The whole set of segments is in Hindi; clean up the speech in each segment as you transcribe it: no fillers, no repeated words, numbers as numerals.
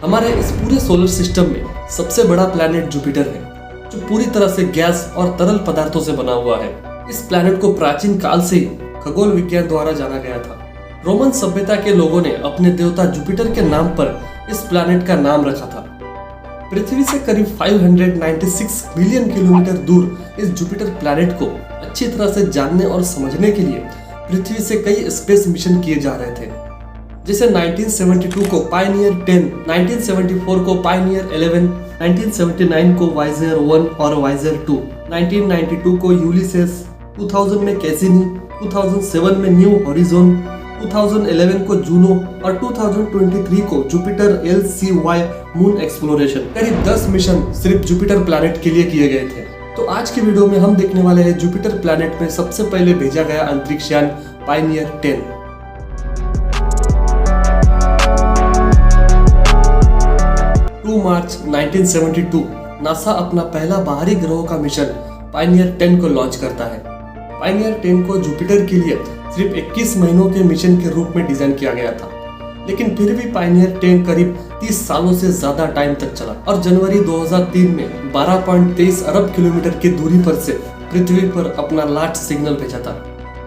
हमारे इस पूरे सोलर सिस्टम में सबसे बड़ा प्लैनेट जुपिटर है, जो पूरी तरह से गैस और तरल पदार्थों से बना हुआ है। इस प्लैनेट को प्राचीन काल से ही खगोल विज्ञान द्वारा जाना गया था। रोमन सभ्यता के लोगों ने अपने देवता जुपिटर के नाम पर इस प्लैनेट का नाम रखा था। पृथ्वी से करीब 596 मिलियन किलोमीटर दूर इस जुपिटर प्लैनेट को अच्छी तरह से जानने और समझने के लिए पृथ्वी से कई स्पेस मिशन किए जा रहे थे। जैसे 1972 को पायनियर 10, 1974 को पायनियर 11, 1979 को वाइजर 1 और वाइजर 2, 1992 को यूलिसेस, 2000 में कैसिनी, 2007 में न्यू हॉरिजॉन, 2011 को जूनो और 2023 को जुपिटर LCY मून एक्सप्लोरेशन। करीब 10 मिशन सिर्फ जुपिटर प्लैनेट के लिए किए गए थे। तो आज की वीडियो में हम देखने वाले हैं जुपिटर प्लैनेट में सबसे पहले भेजा गया अंतरिक्ष यान पायनियर 10। मार्च 1972 नासा अपना पहला बाहरी ग्रहों का मिशन पायनियर 10 को लॉन्च करता है। पायनियर 10 को जुपिटर के लिए सिर्फ 21 महीनों के मिशन के रूप में डिजाइन किया गया था, लेकिन फिर भी पायनियर 10 करीब 30 सालों से ज्यादा टाइम तक चला और जनवरी 2003 में 12.23 अरब किलोमीटर की दूरी पर से पृथ्वी पर अपना लास्ट सिग्नल भेजा था।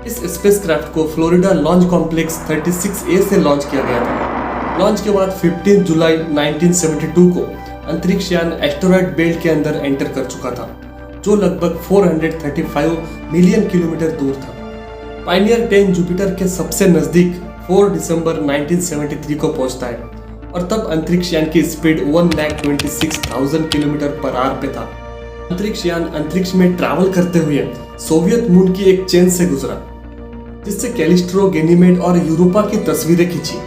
इस स्पेसक्राफ्ट को फ्लोरिडा लॉन्च कॉम्प्लेक्स 36A से लॉन्च किया गया था। लॉन्च के बाद 15 जुलाई 1972 को अंतरिक्ष यान एस्टेरॉयड बेल्ट के अंदर एंटर कर चुका था, जो लगभग 435 मिलियन किलोमीटर दूर था। पायनियर 10 जुपिटर के सबसे नजदीक 4 दिसंबर 1973 को पहुंचता है और तब अंतरिक्ष यान की स्पीड 1,26,000 किलोमीटर पर आवर पे था। अंतरिक्ष यान अंतरिक्ष में ट्रैवल करते हुए सोवियत मून की एक चेन से गुजरा, जिससे कैलिस्ट्रो, गैनीमेड और यूरोपा की तस्वीरें खींची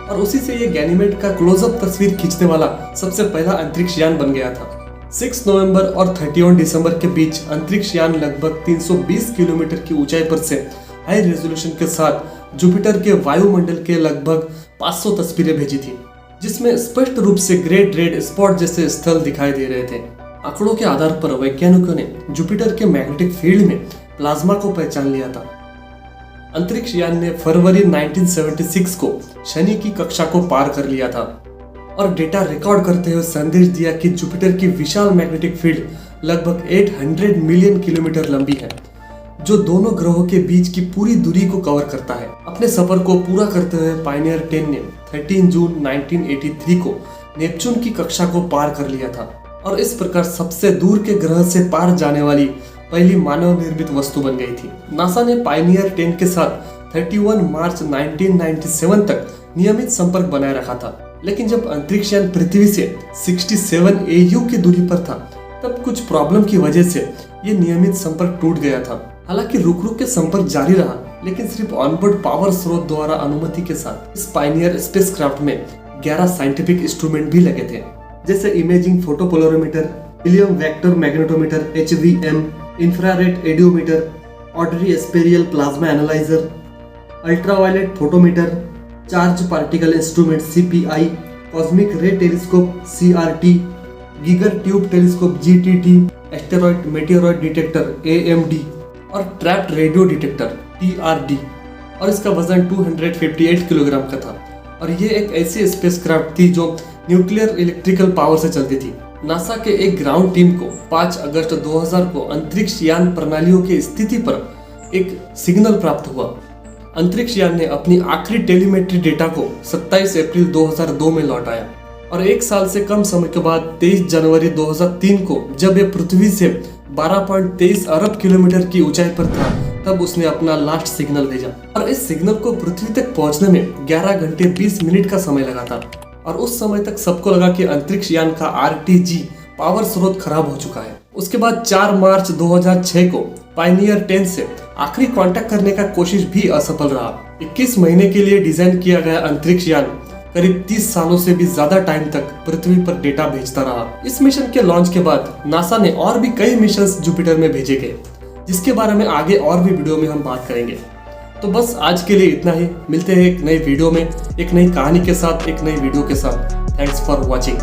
और उसी से ये गैनीमेड का क्लोजअप तस्वीर खींचने वाला सबसे पहला अंतरिक्ष यान बन गया था। 6 नवंबर और 31 दिसंबर के बीच अंतरिक्ष यान लगभग 320 किलोमीटर की ऊंचाई पर से हाई रेजोल्यूशन के साथ जुपिटर के वायुमंडल के लगभग 500 तस्वीरें भेजी थी, जिसमें स्पष्ट रूप से ग्रेट रेड स्पॉट जैसे स्थल दिखाई दे रहे थे। आंकड़ों के आधार पर वैज्ञानिकों ने जुपिटर के मैग्नेटिक फील्ड में प्लाज्मा को पहचान लिया था। अंतरिक्ष यान ने फरवरी 1976 को शनि की कक्षा को पार कर लिया था और डेटा रिकॉर्ड करते हुए संदेश दिया कि जुपिटर की विशाल मैग्नेटिक फील्ड लगभग 800 मिलियन किलोमीटर लंबी है, जो दोनों ग्रहों के बीच की पूरी दूरी को कवर करता है। अपने सफर को पूरा करते हुए पायनियर 10 ने 13 जून 1983 को नेपच्यून की कक्षा को पार कर लिया था और इस प्रकार सबसे दूर के ग्रह से पार जाने वाली पहली मानव निर्मित वस्तु बन गई थी। नासा ने पायनियर 10 के साथ 31 मार्च 1997 तक नियमित संपर्क बनाए रखा था, लेकिन जब अंतरिक्ष यान पृथ्वी से 67 AU की दूरी पर था, तब कुछ प्रॉब्लम की वजह से ये नियमित संपर्क टूट गया था। हालांकि रुक के संपर्क जारी रहा, लेकिन सिर्फ ऑनबोर्ड पावर स्रोत द्वारा अनुमति के साथ। इस पायनियर स्पेसक्राफ्ट में 11 साइंटिफिक इंस्ट्रूमेंट भी लगे थे, जैसे imaging photopolarimeter, helium vector magnetometer HVM, infrared radiometer, quadrispherical plasma analyser, ultraviolet photometer, charge particle instrument CPI, cosmic ray telescope CRT, Geiger tube telescope GTT, asteroid meteoroid detector AMD और ट्रैप्ड रेडियो डिटेक्टर TRD। और इसका वजन 258 किलोग्राम का था और ये एक ऐसी स्पेसक्राफ्ट थी जो न्यूक्लियर इलेक्ट्रिकल पावर से चलती थी। नासा के एक ग्राउंड टीम को 5 अगस्त 2000 को अंतरिक्ष यान प्रणालियों की स्थिति पर एक सिग्नल प्राप्त हुआ। अंतरिक्ष यान ने अपनी आखिरी टेलीमेट्री डेटा को 27 अप्रैल 2002 में लौटाया और एक साल से कम समय के बाद 23 जनवरी 2003 को जब यह पृथ्वी से 12.23 अरब किलोमीटर की ऊंचाई पर था, तब उसने अपना लास्ट सिग्नल भेजा और इस सिग्नल को पृथ्वी तक पहुंचने में 11 घंटे 20 मिनट का समय लगा था और उस समय तक सबको लगा कि अंतरिक्ष यान का RTG पावर स्रोत खराब हो चुका है। उसके बाद 4 मार्च 2006 को पायनियर 10 से आखिरी कांटेक्ट करने का कोशिश भी असफल रहा। 21 महीने के लिए डिजाइन किया गया अंतरिक्ष यान करीब 30 सालों से भी ज्यादा टाइम तक पृथ्वी पर डेटा भेजता रहा। इस मिशन के लॉन्च के बाद नासा ने और भी कई मिशन जुपिटर में भेजे गए, जिसके बारे में आगे और भी वीडियो में हम बात करेंगे। तो बस आज के लिए इतना ही। मिलते हैं एक नई वीडियो में, एक नई कहानी के साथ, एक नई वीडियो के साथ। Thanks for watching.